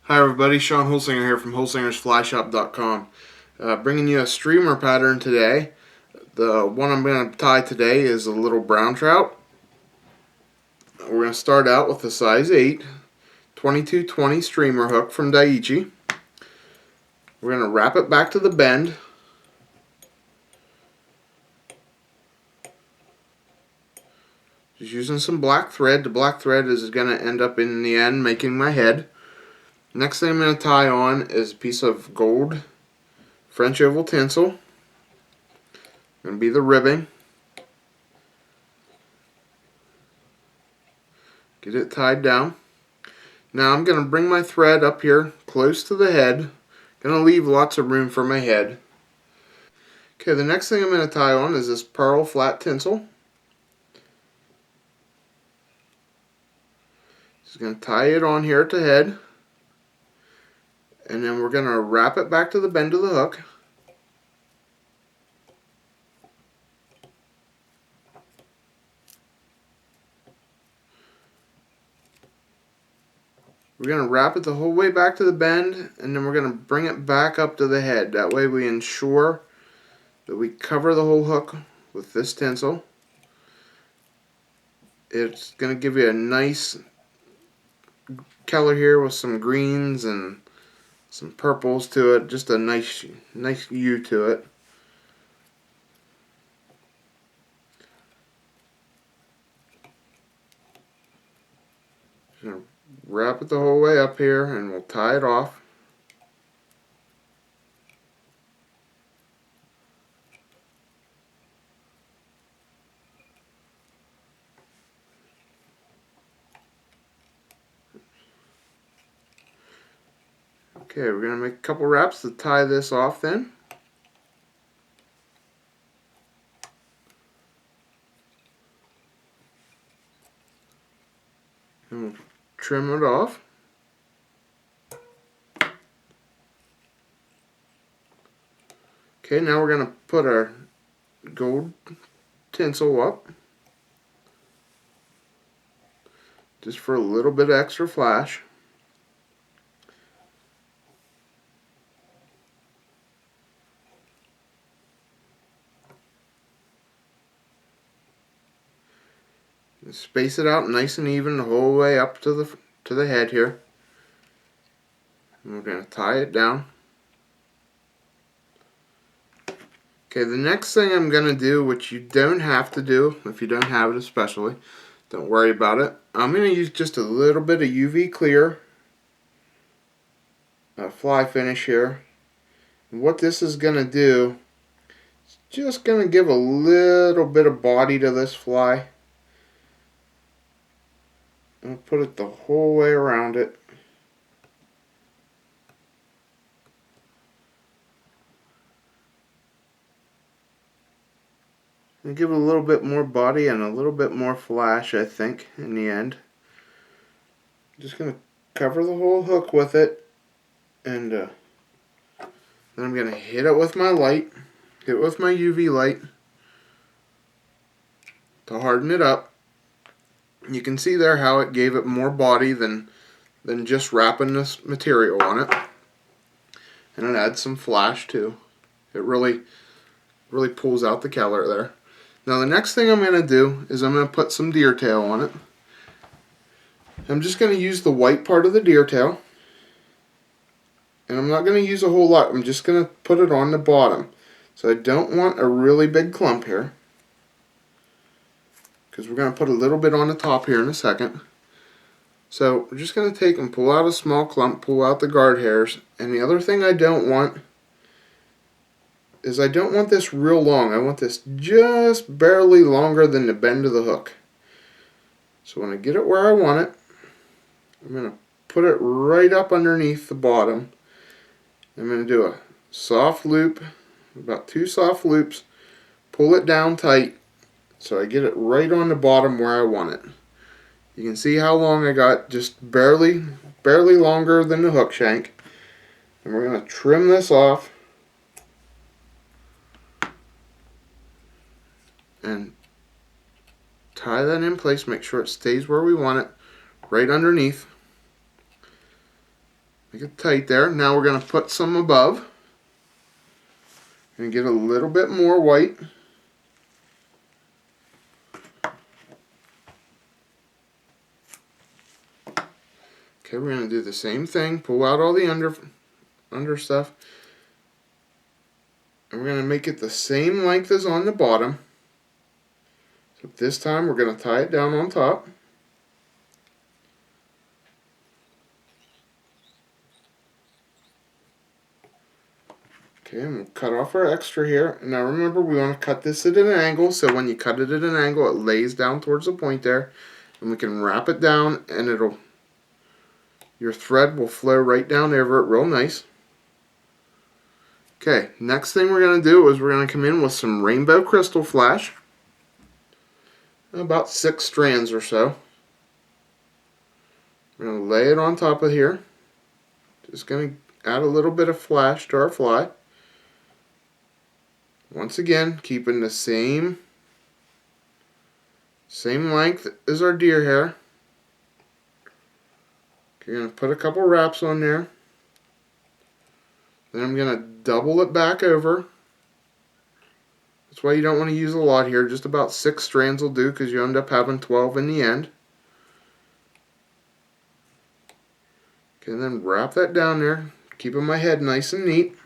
Hi everybody, Sean Holsinger here from holsingersflyshop.com. Bringing you a streamer pattern today. The one I'm going to tie today is a little brown trout. We're going to start out with a size 8, 2220 streamer hook from Daiichi. We're going to wrap it back to the bend. Just using some black thread. The black thread is going to end up in the end making my head. Next thing I'm going to tie on is a piece of gold French oval tinsel. Going to be the ribbing. Get it tied down. Now I'm going to bring my thread up here close to the head. Going to leave lots of room for my head. Okay, the next thing I'm going to tie on is this pearl flat tinsel. Just going to tie it on here at the head. And then we're going to wrap it back to the bend of the hook. We're going to wrap it the whole way back to the bend, and then we're going to bring it back up to the head. That way we ensure that we cover the whole hook with this tinsel. It's going to give you a nice color here with some greens and some purples to it, just a nice hue to it. Just gonna wrap it the whole way up here and we'll tie it off. Okay, we're going to make a couple wraps to tie this off then. And we'll trim it off. Okay, now we're going to put our gold tinsel up. Just for a little bit of extra flash. Space it out nice and even the whole way up to the head here. And we're going to tie it down. Okay, the next thing I'm going to do, which you don't have to do if you don't have it especially, don't worry about it. I'm going to use just a little bit of UV clear fly finish here. And what this is going to do, it's just going to give a little bit of body to this fly. I'll put it the whole way around it. And give it a little bit more body and a little bit more flash, I think, in the end. Just going to cover the whole hook with it. And then I'm going to hit it with my light. Hit it with my UV light to harden it up. You can see there how it gave it more body than just wrapping this material on it. And it adds some flash too. It really pulls out the color there. Now the next thing I'm going to do is I'm going to put some deer tail on it. I'm just going to use the white part of the deer tail. And I'm not going to use a whole lot. I'm just going to put it on the bottom. So I don't want a really big clump here, because we're going to put a little bit on the top here in a second. So we're just going to take and pull out a small clump, pull out the guard hairs. And the other thing I don't want is I don't want this real long. I want this just barely longer than the bend of the hook. So when I get it where I want it, I'm going to put it right up underneath the bottom. I'm going to do a soft loop, about 2 soft loops, pull it down tight so I get it right on the bottom where I want it. You can see how long I got, just barely longer than the hook shank. And we're going to trim this off and tie that in place, make sure it stays where we want it, right underneath. Make it tight there. Now we're going to put some above and get a little bit more white. Okay, we're going to do the same thing. Pull out all the under stuff. And we're going to make it the same length as on the bottom. So this time we're going to tie it down on top. Okay, and we'll cut off our extra here. And now remember, we want to cut this at an angle, so when you cut it at an angle, it lays down towards the point there. And we can wrap it down, and your thread will flow right down over it real nice. Okay, next thing we're going to do is we're going to come in with some rainbow crystal flash. About 6 strands or so. We're going to lay it on top of here. Just going to add a little bit of flash to our fly. Once again, keeping the same length as our deer hair. You're going to put a couple wraps on there. Then I'm going to double it back over. That's why you don't want to use a lot here. Just about 6 strands will do, because you end up having 12 in the end. Okay, and then wrap that down there, keeping my head nice and neat.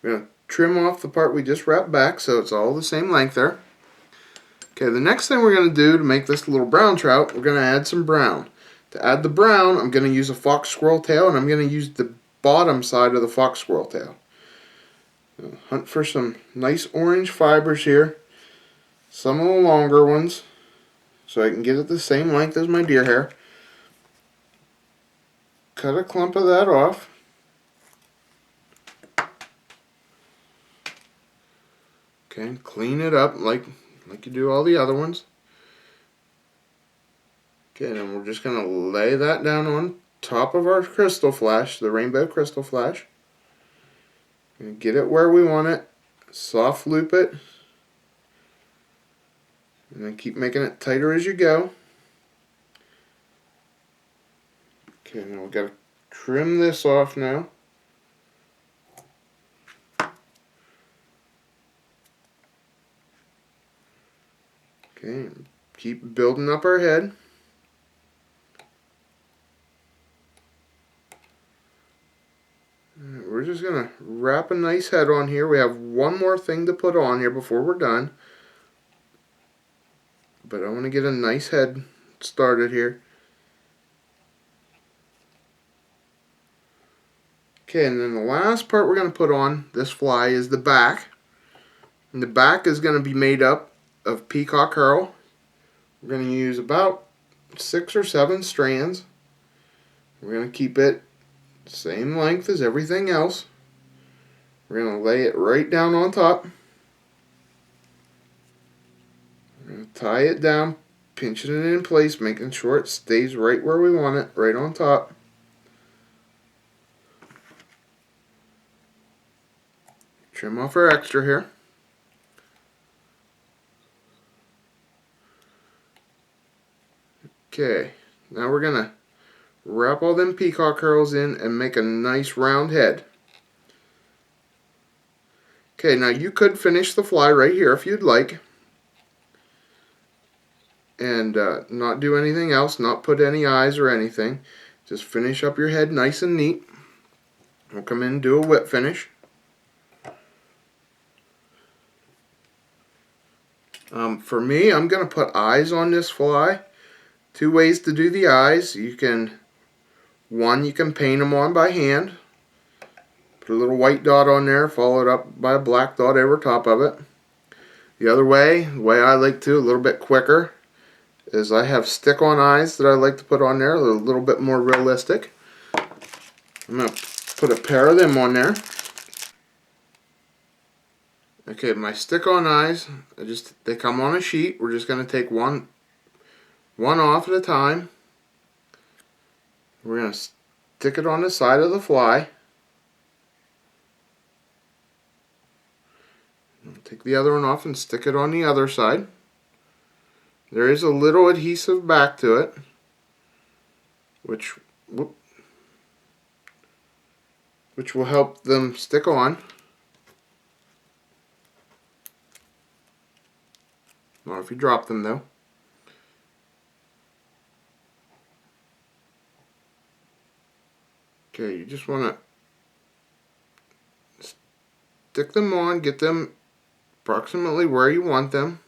We're going to trim off the part we just wrapped back so it's all the same length there. Okay, the next thing we're going to do to make this little brown trout, we're going to add some brown. To add the brown, I'm going to use a fox squirrel tail, and I'm going to use the bottom side of the fox squirrel tail. Hunt for some nice orange fibers here, some of the longer ones, so I can get it the same length as my deer hair. Cut a clump of that off. Okay, and clean it up like you do all the other ones. Okay, then we're just going to lay that down on top of our crystal flash, the rainbow crystal flash. And get it where we want it. Soft loop it. And then keep making it tighter as you go. Okay, now we've got to trim this off now. Okay, keep building up our head. We're just going to wrap a nice head on here. We have one more thing to put on here before we're done. But I want to get a nice head started here. Okay, and then the last part we're going to put on this fly is the back. And the back is going to be made up of peacock herl. We're going to use about 6 or 7 strands. We're going to keep it same length as everything else. We're going to lay it right down on top. We're going to tie it down, pinching it in place, making sure it stays right where we want it, right on top. Trim off our extra here. Okay, now we're going to wrap all them peacock curls in and make a nice round head. Okay, now you could finish the fly right here if you'd like. And not do anything else, not put any eyes or anything. Just finish up your head nice and neat. We'll come in and do a whip finish. For me, I'm going to put eyes on this fly. 2 ways to do the eyes. You can paint them on by hand. Put a little white dot on there, followed up by a black dot over top of it. The other way, the way I like to, a little bit quicker, is I have stick-on eyes that I like to put on there, a little bit more realistic. I'm going to put a pair of them on there. Okay, my stick-on eyes, they come on a sheet. We're just going to take one off at a time. We're going to stick it on the side of the fly. Take the other one off and stick it on the other side. There is a little adhesive back to it, which which will help them stick on. Not if you drop them though. Okay, you just want to stick them on, get them approximately where you want them.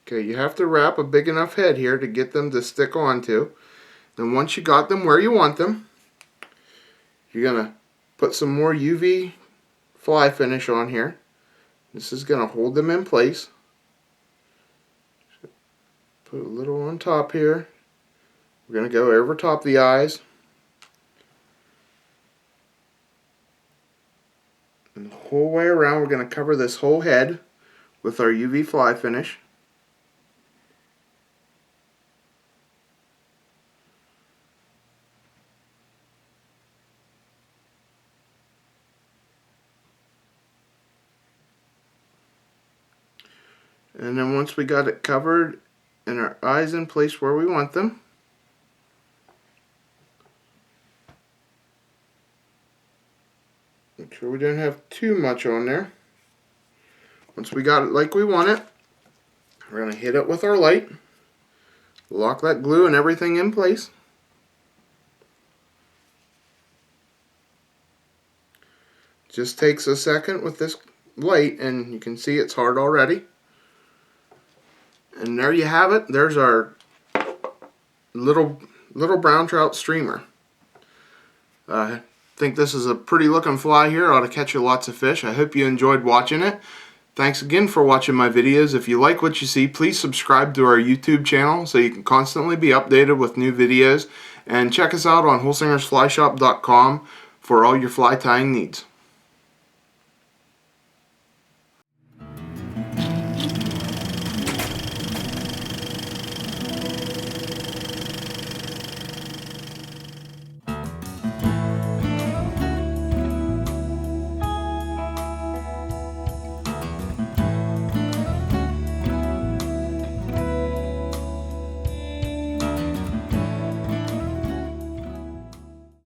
Okay, you have to wrap a big enough head here to get them to stick onto. Then once you got them where you want them, you're going to put some more UV fly finish on here. This is going to hold them in place. Put a little on top here. We're going to go over top the eyes. And the whole way around, we're going to cover this whole head with our UV fly finish. And then once we got it covered and our eyes in place where we want them, make sure we don't have too much on there. Once we got it like we want it, we're going to hit it with our light, lock that glue and everything in place. Just takes a second with this light, and you can see it's hard already. And there you have it. There's our little brown trout streamer. I think this is a pretty looking fly here. Ought to catch you lots of fish. I hope you enjoyed watching it. Thanks again for watching my videos. If you like what you see, please subscribe to our YouTube channel so you can constantly be updated with new videos. And check us out on holsingersflyshop.com for all your fly tying needs.